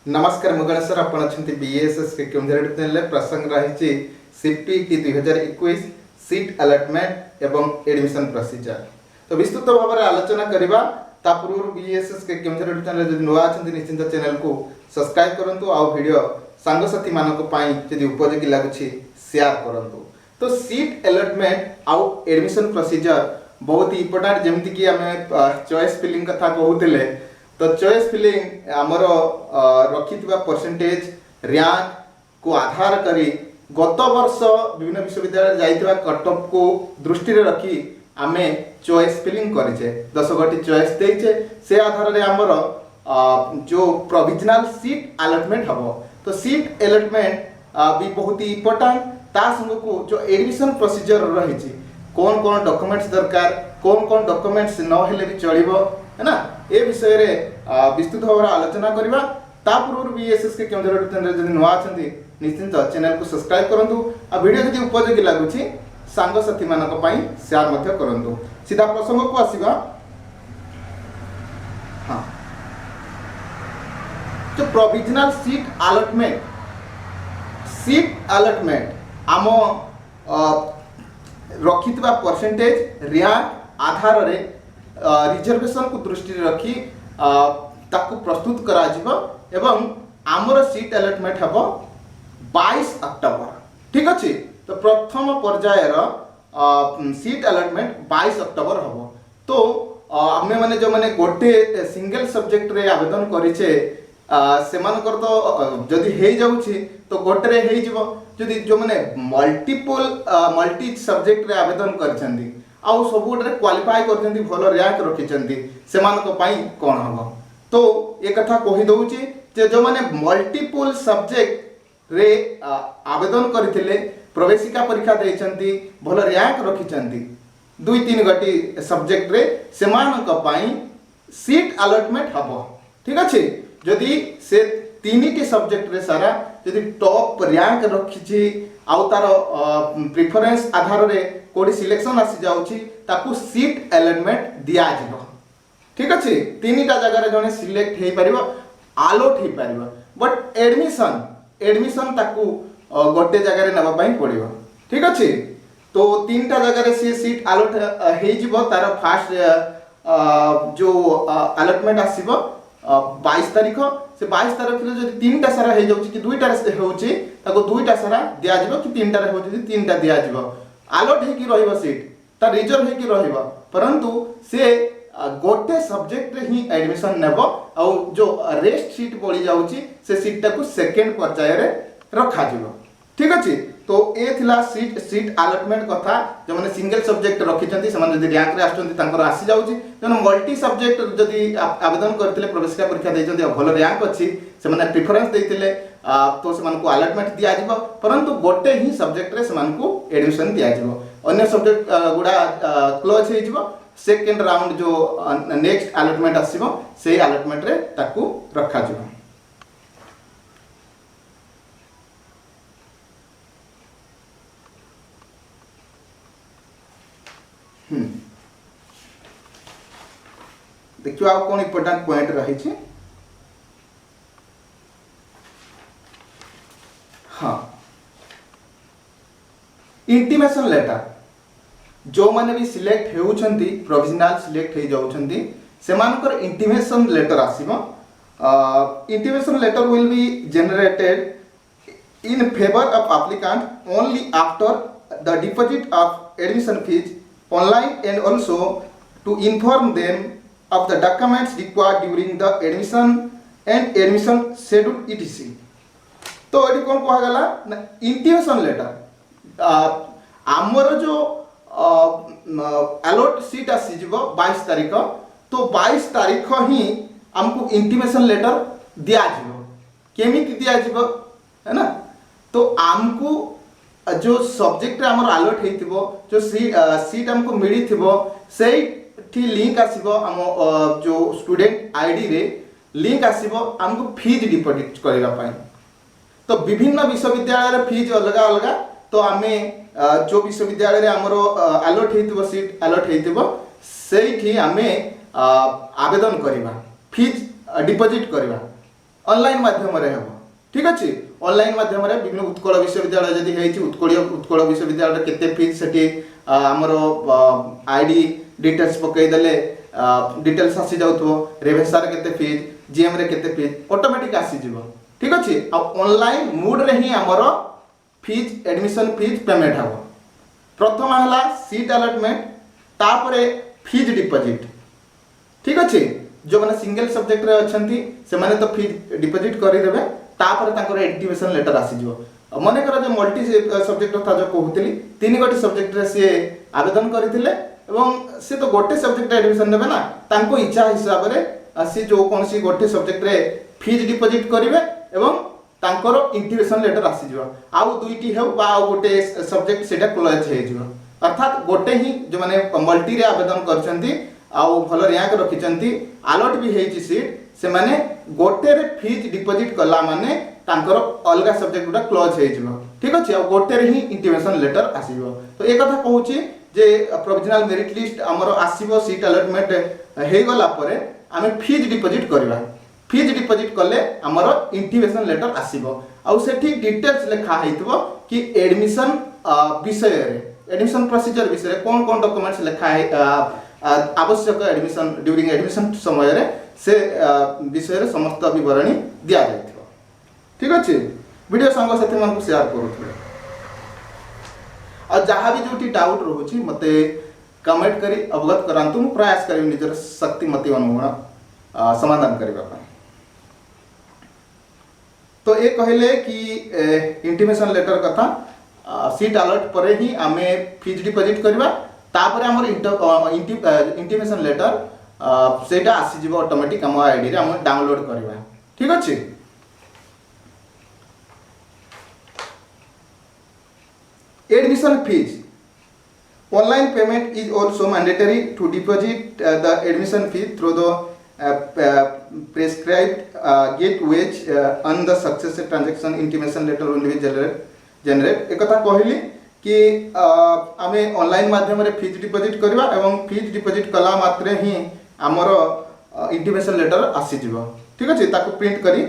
नमस्कार मु गणेश सर आपण अछंती बीएसएस के केउंझर चैनल प्रसंग रही सीपीटी 2021 सीट अलॉटमेंट एवं एडमिशन प्रोसीजर तो विस्तृत भाव में आलोचना करबा ता पूर्व बीएसएस के केउंझर चैनल जदि नुआ अछंती निश्चित चैनल को सब्सक्राइब करंतु आ वीडियो सांग साथी मानक पई जदि उपयोगी लागुछि शेयर करंतु। तो सीट अलॉटमेंट आउ एडमिशन प्रोसीजर बहुत ही इंपोर्टेंट जेमति कि हमें चॉइस फिलिंग कथा कहउतिले तो चॉइस फिलिंग आमर रखिथिबा परसेंटेज रैंक को आधार करी गत वर्ष विभिन्न विश्वविद्यालय जाइथिबा कट ऑफ को दृष्टि रे रखी आमे चॉइस फिलिंग करिचे 10 गोटी चॉइस देइचे से आधार रे आमर जो प्रोविजनल सीट अलॉटमेंट हबो। तो सीट अलॉटमेंट भी बहुत ही इंपोर्टेंट ता संग को जो एडमिशन प्रोसीजर रही कौन कौन डॉक्यूमेंट्स दरकार कौन कौन डॉक्यूमेंट्स न हेले भी चलिबो है ना ए विषय रे विस्तृत भाव आलोचना करबा ता पूर्व बीएसएस के केउंझर चैनल जदि नुआ अछंती निश्चित चैनल को सब्सक्राइब करंतु आ वीडियो जदि उपयोगी लागुछि सांग साथी मानक पई शेयर मध्य करंतु। सीधा प्रसंग को आसीबा। हां जो प्रोविजनल सीट अलॉटमेंट आम रखिथिबा परसेंटेज रैंक आधार रे रिजर्वेशन को दृष्टि रखी ताकू प्रस्तुत करा जिवो एवं आमर सीट अलॉटमेंट हबो 22 अक्टोबर। ठीक अछि तो प्रथम पर्यायर सीट अलॉटमेंट 22 अक्टोबर हबो। तो आमे माने जो माने गोटे सिंगल सब्जेक्ट रे आवेदन करिचे सेमानकर तो जदि हे जाउछि तो गोटे रे हे जिवो जदि जो माने मल्टी सब्जेक्ट रे आवेदन करछन्ती आउ सब गोटे क्वालिफाई करछन्ती भलो रैंक रखिछन्ती सेमानक पई कोन हबो। तो ए कथा कहि दउछि जे जो माने मल्टीपल सब्जेक्ट रे आवेदन करथिले प्रवेशिका परीक्षा देइछन्ती भलो रैंक रखिछन्ती 2-3 गोटी सब्जेक्ट रे सेमानक पई सीट अलॉटमेंट हबो। ठीक अछि जदि से 3टी सब्जेक्ट रे सारा जदि टॉप रैंक रखिछि आउ तार प्रेफरेंस आधार रे कोडी सिलेक्शन आसी जाउछि ताकू सीट अलॉटमेंट दिया जिवो। ठीक अछि 3टा जगह रे जने सिलेक्ट हे परिबो अलॉट हे परिबो बट एडमिशन ताकू गोटे जगह रे नबा पई पड़िबो। ठीक अछि तो 3टा जगह रे से सीट अलॉट हे जिवो तार फर्स्ट जो अलॉटमेंट आसीबो 22 तारिख से 22 तारिख रे जदि 3टा सारा हे जाउछि कि 2टा रे होउछि ताको 2टा सारा दिया जिवो कि 3टा रे होउछि 3टा दिया जिवो अलॉट हे कि रहइबो सीट ता रिजर्व हे कि रहइबो परंतु से गोटे सब्जेक्ट रे ही एडमिशन नेबो आ जो रेस्ट सीट पड़ी जाउछि से सीट टाको सेकंड पर्याय रे रखा जिवो। ठीक अछि तो ए थिला सीट अलॉटमेंट कथा जो माने सिंगल सब्जेक्ट रखिछन्ती समान जदि रैंक रे आछन्ती तांकर आसी जाउछि जन मल्टी सब्जेक्ट जदि आवेदन करथिले प्रवेशिका परीक्षा दैछन्ती भलो रैंक अछि से माने प्रेफरेंस दैथिले तो से मानको अलॉटमेंट दिया जिवो परंतु गोटे ही सब्जेक्ट रे से मानको एडमिशन दिया जिवो अन्य सब्जेक्ट गुडा क्लोज हे जिवो सेकंड राउंड जो नेक्स्ट अलॉटमेंट आसीबो से अलॉटमेंट रे ताकू रखा जिवो। देखियो आ कोन इंपोर्टेंट पॉइंट रही छी। हाँ इंटीमेशन लेटर जो माने भी सिलेक्ट हेउछन्ती प्रोविजनल सिलेक्ट हे जाउछन्ती सेमानकर इंटीमेशन लेटर आसीबो। Intimation letter will be generated in favour of applicant only after the deposit of admission fees online and also to inform them of the documents required during the admission and admission schedule etc. तो AD कोन कहा गला ना intimation letter हमर जो allot seat आसी जिवो 22 तारिख तो 22 तारिख ही हमको इंटीमेशन लेटर दिया जिवो केमिति दिया जिवो है ना। तो हमको जो सब्जेक्ट हमर अलॉट हेतिबो जो सीट हमको मिली थिबो सेही ठी लिंक आसीबो हम जो स्टूडेंट आईडी रे लिंक आसीबो हमको फीस डिपॉजिट करबा पई। तो विभिन्न विश्वविद्यालय रे फीस अलगा अलगा तो हमें जो विश्वविद्यालय रे हमर अलॉट हेतिबो सीट अलॉट हेतिबो सेही ठी हमें आवेदन करबा फीस डिपॉजिट करबा। ऑनलाइन माध्यम रे हेबो ठीक अछि ऑनलाइन माध्यम रे विभिन्न उत्कल विश्वविद्यालय जदि हेछि उत्कल विश्वविद्यालय रे केते फीस सेठी हमरो आईडी डिटेल्स पकई देले डिटेल्स आसी जाउथो रेवेन्सा रे केते फीस जीएम रे केते फीस ऑटोमेटिक आसी जिवो ठीक अछि आ ऑनलाइन मोड रे ही हमरो फीस एडमिशन फीस पेमेंट हबो प्रथम हला सीट अलॉटमेंट तापरे फीस डिपॉजिट ठीक अछि जो माने सिंगल सब्जेक्ट रे अछंती से माने तो फीस डिपॉजिट करि देबे तापरे ताकर इंटिमेशन लेटर आसी जिवो मने कर जे मल्टी सब्जेक्ट था जो कहूतली तीन गोटी सब्जेक्ट रे से आवेदन करथिले एवं से तो गोटे सब्जेक्ट एडमिशन नेबे ना तांको इच्छा हिसाब रे से जो कोनसी गोटे सब्जेक्ट रे फीस डिपॉजिट करिवे एवं तांकर इंटिमेशन लेटर आसी जिवो आउ दुईटी हेउ बा गोटे सब्जेक्ट सेटा क्लोज हे जिवो अर्थात गोटे ही जो माने मल्टी रे आवेदन करछंती आउ भल रैंक रखिचंती अलॉट भी हेछि सीट से माने गोटे रे फीस डिपॉजिट कला माने तांकर अलगा सब्जेक्ट गुडा क्लोज हे जिवो ठीक अछि आ गोटे रे ही इंटिमेशन लेटर आसीबो तो ए कथा कहूची जे प्रोविजनल मेरिट लिस्ट हमरो आसीबो सीट अलॉटमेंट हे गला परे आमे फीस डिपॉजिट करबा फीस डिपॉजिट कले हमरो इंटिमेशन लेटर आसीबो आ सेठी डिटेल्स लिखा हेतबो कि एडमिशन विषय रे एडमिशन प्रोसीजर विषय रे कोन कोन डॉक्यूमेंट्स लिखा है आवश्यक एडमिशन ड्यूरिंग एडमिशन समय रे से विषय रे समस्त विवरणी दिया जायथिबो ठीक अछि वीडियो संग साथी मन को शेयर करूथबे और जहाँ भी जोटी डाउट रोची मते कमेंट करी अवगत करांतु प्रयास करी निजर शक्ति मति अनुगुण समाधान करबा ପାଇଁ तो ये कहले कि इंटिमेशन लेटर कथा सीट अलॉट परे ही आमे फीस डिपॉजिट करबा तापर हमर इंटिमेशन लेटर सेटा आसी जिवो ऑटोमेटिक हम आईडी रे हम डाउनलोड करबा ठीक अछि Admission fees. Online payment is also mandatory to deposit the admission fee through the prescribed gateways on the successful transaction intimation letter will be generate एक कथा कहली कि आमे ऑनलाइन माध्यम रे फीस डिपॉजिट करबा एवं फीस डिपॉजिट कला मात्रे ही हमर इंटिमेशन लेटर आसी जिवो ठीक अछि ताको प्रिंट करी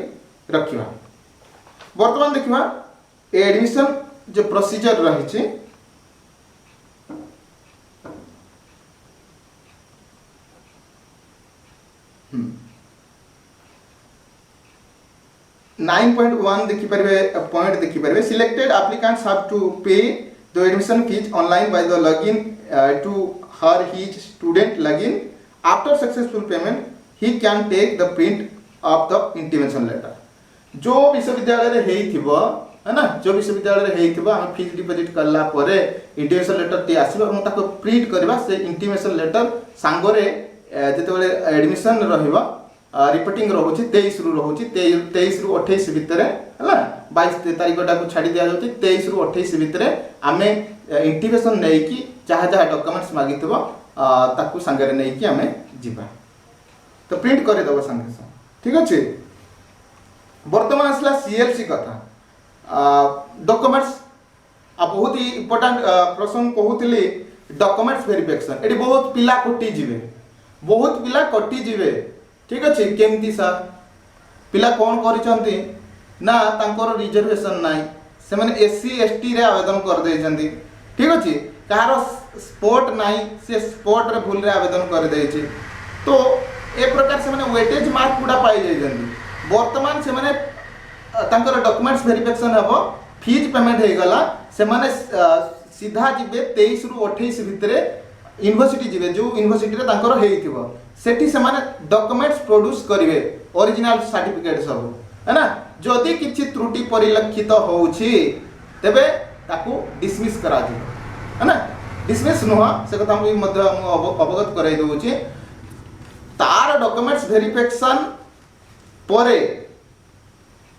रखिबा वर्तमान देखिबा एडमिशन जो प्रोसीजर रही छे 9.1 देखि परबे पॉइंट देखि परबे selected applicants have to pay the admission fee online by the login to her his student login after successful payment he can take the print of the intimation letter जो विश्वविद्यालय रे हेइथिबो है ना जो विश्वविद्यालय रे हेइथिबो हम फीस डिपॉजिट करला परे इंटिमेशन लेटर टी आसीबो हम ताको प्रिंट करबा से इंटिमेशन लेटर सांगरे जेते बेले एडमिशन रहिबो रिपोर्टिंग रहुची 23 रु रहुची 23 रु 28 भितरे हला 22 तारिख को छाडी दिया जाउती 23 रु 28 भितरे आमे इंटिमेशन नै कि जहा जहा डॉक्यूमेंट्स मागितबो ताकू संगरे नै कि आमे जिबा तो प्रिंट करे दबो संगे ठीक अछि वर्तमान असला सीएलसी कथा डॉक्यूमेंट्स बहुत ही इंपोर्टेंट प्रश्न कहूतली डॉक्यूमेंट्स वेरिफिकेशन एडी बहुत पिला कटी जिवे ठीक अछि केमती सर पिला कोन करिसंती ना तांकर रिजर्वेशन नाही से माने एससी एसटी रे आवेदन कर दे जंती ठीक अछि कहारो स्पोर्ट नाही से स्पोर्ट रे भूल रे आवेदन कर दे छी तो ए प्रकार से माने वेटेज मार्क पूरा पाई जाय जंती वर्तमान से माने तांकर डॉक्यूमेंट्स वेरिफिकेशन हबो फीस पेमेंट हे गला से माने सीधा जिबे 23 रु 28 भितरे यूनिवर्सिटी जिबे जो यूनिवर्सिटी रे तांकर हेइथिबो सेठी से माने डॉक्यूमेंट्स प्रोड्यूस करिवे ओरिजिनल सर्टिफिकेट सब है ना जदि किछि त्रुटि परिलक्षित होउछि तबे ताकू डिसमिस करा जिवो है ना डिसमिस नुहा से कथा हम मध्य अवगत कराई दउछि तार डॉक्यूमेंट्स वेरिफिकेशन परे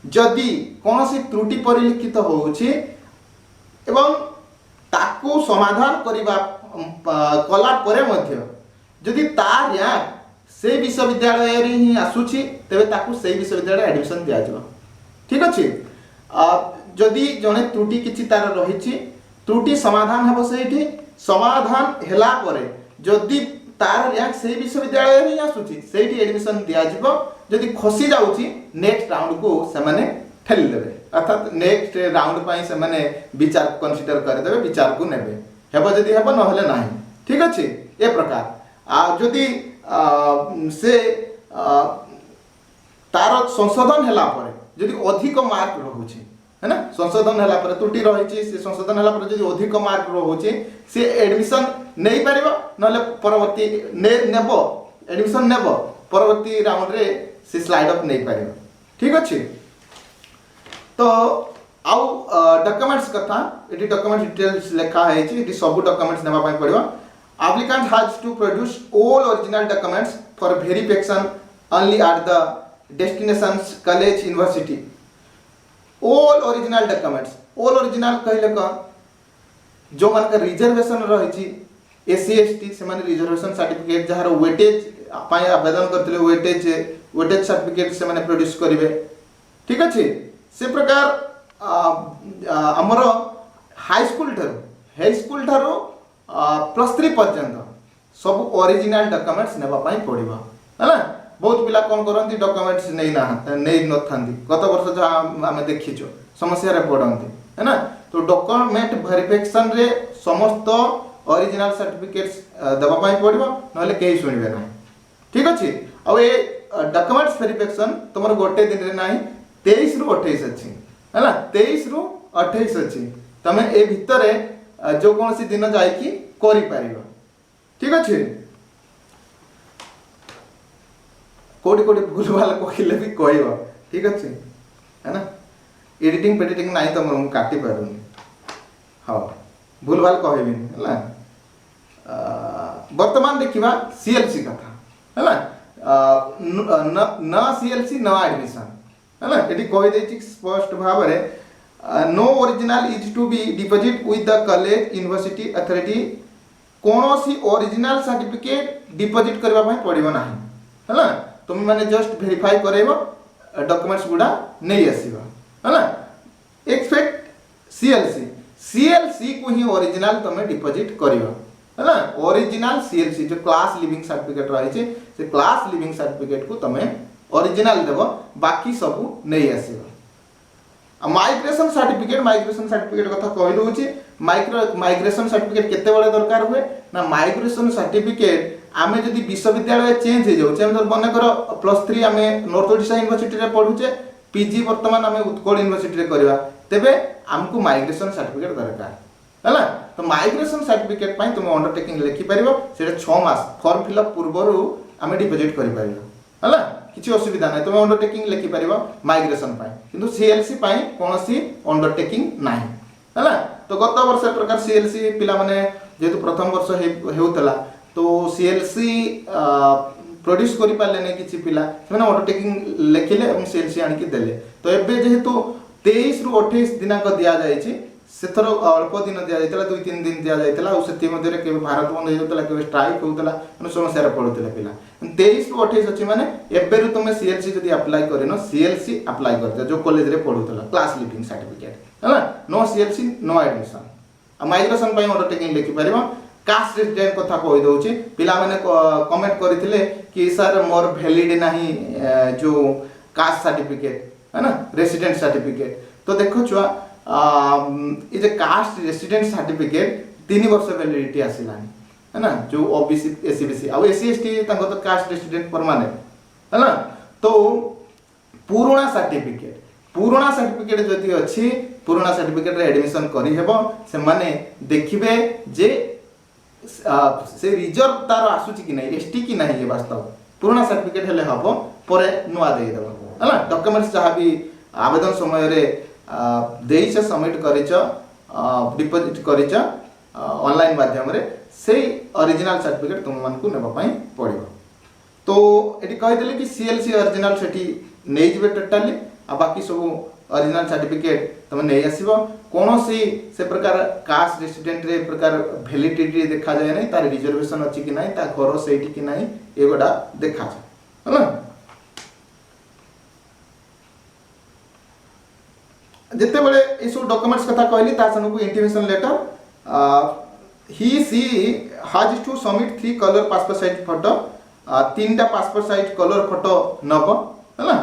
जदि कोनोसी त्रुटि परिलक्षित होउछि एवं ताकू समाधान करिबा कला परे मध्य जदि तार या से विश्वविद्यालय रे ही आसुछि तबे ताकू से विश्वविद्यालय एडमिशन दिया जबो ठीक अछि जदि जने त्रुटि किछि तार रहिछि त्रुटि समाधान हबो सेठी समाधान हेला परे जदि तार या से विश्वविद्यालय रे ही आसुछि सेठी एडमिशन दिया जबो जदि खसी जाउची नेक्स्ट राउंड को से माने ठेली देबे अर्थात नेक्स्ट राउंड पाई से माने विचार कंसीडर कर देबे विचार को नेबे हेबो जदि हेबो न हले नाही ठीक अछि ए प्रकार आ जदि से तार संशोधन हला परे जदि अधिक मार्क रहउची है ना संशोधन हला परे त्रुटि रहिची से संशोधन हला परे जदि अधिक मार्क रहउची से एडमिशन नहीं पारिबो नले परवर्ती नेबो एडमिशन नेबो परवर्ती राउंड रे से स्लाइड अप नहीं पारिबो ठीक अछि तो आउ डॉक्यूमेंट्स कथा एटी डॉक्यूमेंट डिटेल्स लिखा है एटी सब डॉक्यूमेंट्स नेबा पय पड़िबो applicant has to produce all original documents for verification only at the destination's college university all original कहले का जो मान का रिजर्वेशन रही छी एससी एसटी से माने रिजर्वेशन सर्टिफिकेट जहार वेटेज पाए आवेदन करथिले वेटेज सर्टिफिकेट से माने प्रोड्यूस करिवे ठीक अछि से प्रकार हमर हाई स्कूल थारो +3 पर्यंत सब ओरिजिनल डॉक्यूमेंट्स नेबा पाई पड़िबा हैना बहुत पिला कोन करंती डॉक्यूमेंट्स नै नथांती गत वर्ष जहा हमें देखिचो समस्या रे पड़ंती हैना तो डॉक्यूमेंट वेरिफिकेशन रे समस्त ओरिजिनल सर्टिफिकेट्स देबा पाई पड़िबा नले केही सुनिबे नै ठीक अछि अब ए डॉक्यूमेंट्स वेरिफिकेशन तमर गोटे दिन रे नै 23 रु 28 अछि हैना 23 रु 28 अछि तमे ए भितरे जो कौन सी दिन जाए कि करि पारिबा ठीक अछि कोडी कोडी भूल भाल कहिले भी कहइबा ठीक अछि है ना एडिटिंग नाही त हम काटी पारुनी हां भूल भाल कहबिन हला वर्तमान देखिबा सीएलसी कथा हला न सीएलसी न एडमिशन हला एटी कहि दैछि स्पष्ट भाव रे no original is to be deposit with the college university authority कोनोसी ओरिजिनल सर्टिफिकेट डिपॉजिट करबा पय पड़िबो नाही हला तुम माने जस्ट वेरीफाई करैबो डॉक्यूमेंट्स गुडा नै आसीबा हला एक्सपेक्ट सीएलसी को ही ओरिजिनल तमे डिपॉजिट करियो हला ओरिजिनल सीएलसी जो क्लास लिविंग सर्टिफिकेट रही छे से क्लास लिविंग सर्टिफिकेट को तमे ओरिजिनल देबो बाकी सब नै आसीबा माइग्रेशन सर्टिफिकेट कथा कहि दउची माइग्रेशन सर्टिफिकेट केते बळे दरकार हुए ना माइग्रेशन सर्टिफिकेट आमे जदी विश्वविद्यालय चेंज हे जाउचे हम बने कर +3 आमे नॉर्थ ओडिशा यूनिवर्सिटी रे पढुचे पीजी वर्तमान आमे उत्कल यूनिवर्सिटी रे करबा तेबे हमकु माइग्रेशन सर्टिफिकेट दरकार हला तो माइग्रेशन सर्टिफिकेट पई तुम अंडरटेकिंग लिखि परिबो सेटा 6 मास फॉर्म फिलअप पूर्वरु आमे डिपॉजिट करि परिबो हला किछि असुविधा नै तुम अंडरटेकिंग लिखि परिबो माइग्रेशन पई किंतु सीएलसी पई कोनोसी अंडरटेकिंग नाही हला तो गत वर्ष प्रकार सीएलसी पिला माने जेतु प्रथम वर्ष हेउतला तो सीएलसी प्रोड्यूस करि पाले नै किछि पिला सेने अंडरटेकिंग लिखिले এবং सीएलसी आनि कि देले तो एबे जेहेतु 23 रु 28 दिनाक दिया जायछि सेथर अल्प दिन दिया जायतला 2-3 दिन दिया जायतला और सेति मध्ये रे के भारत बंद हो जायतला के स्ट्राइक होतला मन समस्या रे पडुतला पिला 23 रु 28 अछि माने एबे रु तुमे सीएलसी जदी अप्लाई करिनो सीएलसी अप्लाई करते जो कॉलेज रे पडुतला क्लास लिविंग सर्टिफिकेट हला नो सीएलसी नो एडमिशन आ माइग्रेशन पई अंडरटेकिंग लिखि परिबो कास्ट रेजिडेंट कथा कहि दउची पिला माने कमेंट करिथिले कि सर मोर वैलिड नाही जो कास्ट सर्टिफिकेट है ना रेसिडेंट सर्टिफिकेट तो देखो छुआ ये जे कास्ट रेसिडेंट सर्टिफिकेट 3 वर्ष वैलिडिटी आसिलानी है ना जो ओबीसी एससीबीसी आ एससी एसटी तांको तो कास्ट रेसिडेंट परमानेंट है ना तो पुराना सर्टिफिकेट जदी अछि पुराना सर्टिफिकेट रे एडमिशन करि हेबो से माने देखिबे जे से रिजर्व तार आसुची कि नै एसटी कि नै ये वास्तव पुराना सर्टिफिकेट हेले हबो परे नुआ देइ देबो हला डॉक्यूमेंट्स जहा भी आवेदन समय रे देई से सबमिट करिच डिपॉजिट करिच ऑनलाइन माध्यम रे से ओरिजिनल सर्टिफिकेट तुम मन को नेबा पई पड़िबो तो एटी कहि देले कि सीएलसी ओरिजिनल सेठी नै जिवे टोटली आ बाकी सब ओरिजिनल सर्टिफिकेट तुम नै आसीबो कोनोसी से प्रकार कास्ट रेसिडेंट रे प्रकार वैलिडिटी देखा जाय नै तार रिजर्वेशन अछि कि नै ता घर सेठी कि नै एगोडा देखा जाय हला जिते बड़े ये सब डॉक्यूमेंट्स कथा कहली ता सनकु intimation letter he she has to submit 3 colour passport size photo 3टा पासपोर्ट साइज कलर फोटो नब है।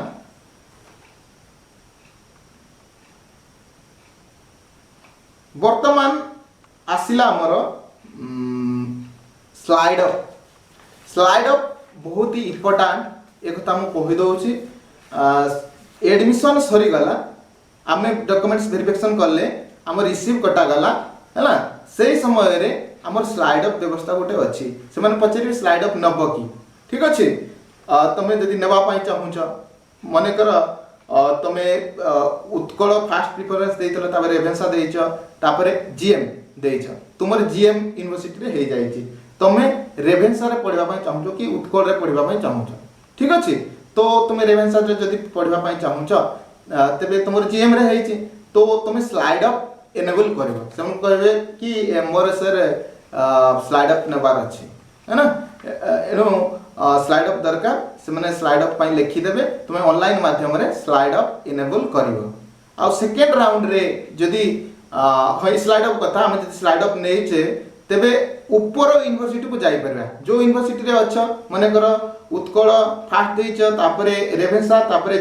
वर्तमान आसिला आमर स्लाइड अप। स्लाइड अप बहुत ही इम्पोर्टाट एक कथा मु कहि दउची। एडमिशन सरी गला आमे डॉक्यूमेंट्स वेरिफिकेशन करले आम रिसीव कटा गला है से समय रे आमर स्लाइड अप व्यवस्था गोटे अच्छी से माने पचारे स्लाइड अप नब कि ठीक अच्छे तुम जदि नेबा चाहूच मन कर तुम उत्कल फास्ट प्रिफरेंस देइतलो तापर रेभेन्सा देइछ तापर जीएम देइछ तुमर जीएम यूनिवर्सिटी रे हे जाइछि तुम रेभेन्सा रे पढिबा पई चाहूच कि उत्कल रे पढिबा पई चाहूच ठीक अच्छे तो तुम रेभेन्सा रे जदि पढिबा पई चाहूच तेबे तुमर जीएम रे हेछि तो तुम स्लाइड अप एनेबल करबो से कहबे कि मोर सर स्लाइड अप नेबार अछि है ना एनो स्लाइड अप दरकार से माने स्लाइड अप पई लिखि देबे तुम ऑनलाइन माध्यम रे स्लाइड अप इनेबल करिवो। आ सेकंड राउंड रे जदी होय स्लाइड अप कथा हम जदी स्लाइड अप नै छे तेबे ऊपर यूनिवर्सिटी को जाई परबा जो यूनिवर्सिटी रे अच्छा माने कर उत्कल फास्ट देइछ तापरे रेभेन्सा तापरे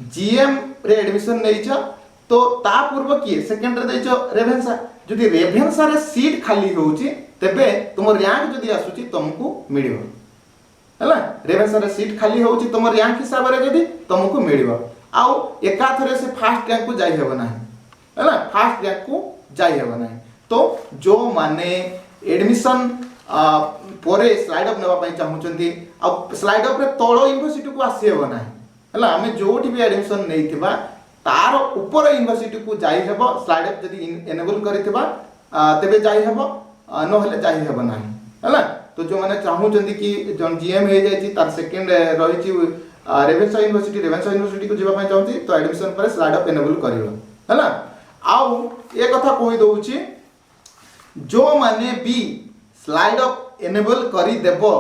जीएम रे एडमिशन नै छ तो ता पूर्व किए सेकंड रे देइछ रेभेन्सा जदी रेभेन्सा रे सीट खाली होउची तेबे तुम रैंक जदी आसुची तुमको मिलिबो हैला रेभेन्सा रे सीट खाली होउची तुम रैंक हिसाब रे जदी तुमको मिलिबो आउ एका थरे से फास्ट रैंक को जाई हेबो नाही हैला फास्ट रैंक को जाई हेबो नाही तो जो माने एडमिशन परे स्लाइड अप नेबा पई चाहउचंती आ स्लाइड अप रे तळो यूनिवर्सिटी को आसी हेबो नाही हैला हमें जोठी भी एडमिशन नैथिबा तार ऊपर यूनिवर्सिटी को जाई हेबो स्लाइड अप जदी एनेबल करिथिबा तेबे जाई हेबो न हेले जाई हेबो नाही हैला तो जो माने चाहउचंती कि जन जीएम हे जायछि तार सेकंड रहिछि रेभेन्सा यूनिवर्सिटी को जेबा पई चाहउछि तो एडमिशन पर स्लाइड अप एनेबल करिवो हैला। आउ ए कथा कहि दउछि जो माने भी स्लाइड अप एनेबल करि देबो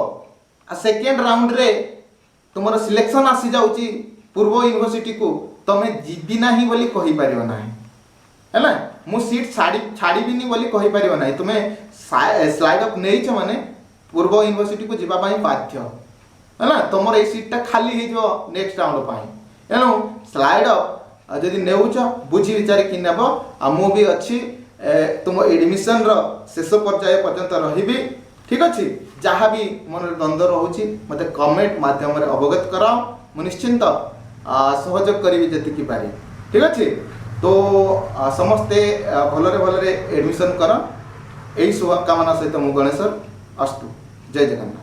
आ सेकंड राउंड रे तुमर सिलेक्शन आसी जाउछि पूर्व यूनिवर्सिटी को तमे जीबी नाही बोली कहि परिबो नाही हैला मु सीट छाड़ी बिनी बोली कहि परिबो नाही तुमे स्लाइड अप नै छ माने पूर्व यूनिवर्सिटी को जीवा पई बाध्य हैला तुमर ए सीट टा खाली हे जो नेक्स्ट राउंड पई एनो स्लाइड अप जदी नेउछ बुझी विचार कि नेबो आ मु भी अछि तुम एडमिशन रो शेष पर्याय पर्यंत रहिबी ठीक अछि जहाँ भी मन द्वंद्व रोची मते कमेंट माध्यम रे अवगत कराओ मु निश्चिंत सहयोग करी जति की पारी ठीक अछि तो समस्ते भलरे एडमिशन कर एई शुभकामना सहित मु गणेश अस्तु जय जगन्नाथ।